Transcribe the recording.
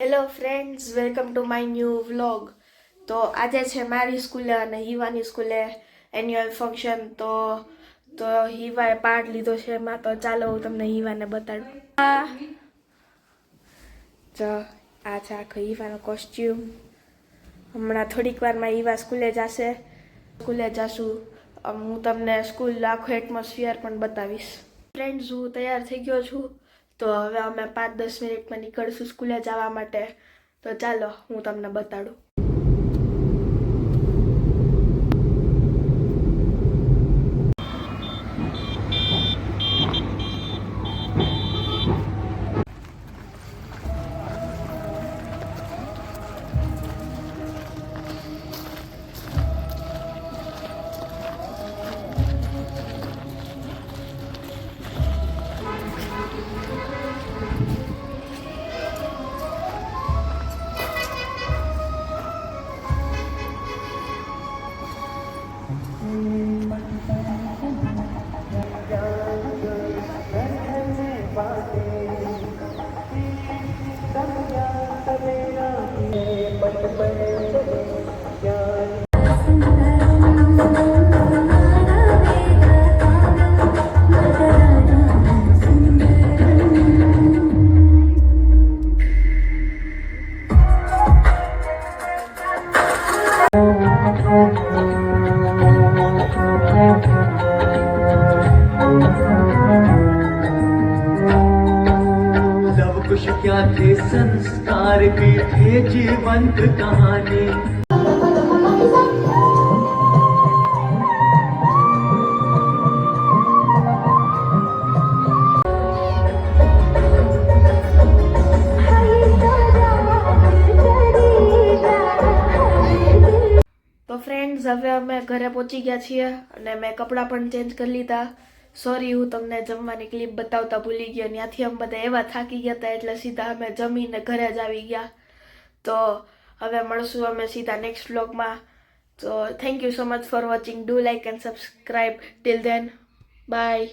Hello friends, welcome to my new vlog. તો આજે છે મારી સ્કૂલે અને હિવાની સ્કૂલે એન્યુઅલ ફંક્શન. તો હિવાએ પાર્ટ લીધો છે એમાં. તો ચાલો હું તમને હિવાને બતાડું. જો આ છે આખો હિવાનો કોસ્ટ્યુમ. હમણાં થોડીક વારમાં હિવા સ્કૂલે જાશું. હું તમને સ્કૂલ આખો એટમોસ્ફિયર પણ બતાવીશ. ફ્રેન્ડ્સ, હું તૈયાર થઈ ગયો છું. તો હવે અમે 5-10 મિનિટમાં નીકળશું સ્કૂલે જવા માટે. તો ચાલો હું તમને બતાડું. कुछ क्या थे संस्कार की थे जीवंत कहानी. તો ફ્રેન્ડ્સ, હવે અમે ઘરે પહોંચી ગયા છીએ અને મેં કપડાં પણ ચેન્જ કરી લીધા. સોરી, હું તમને જમવાની ક્લિપ બતાવતા ભૂલી ગયો. ત્યાંથી અમે બધા એવા થાકી ગયા હતા એટલે સીધા અમે જમીને ઘરે જ આવી ગયા. તો હવે મળશું અમે સીધા નેક્સ્ટ વ્લોગમાં. તો thank you so much for watching. Do like and subscribe. Till then, by.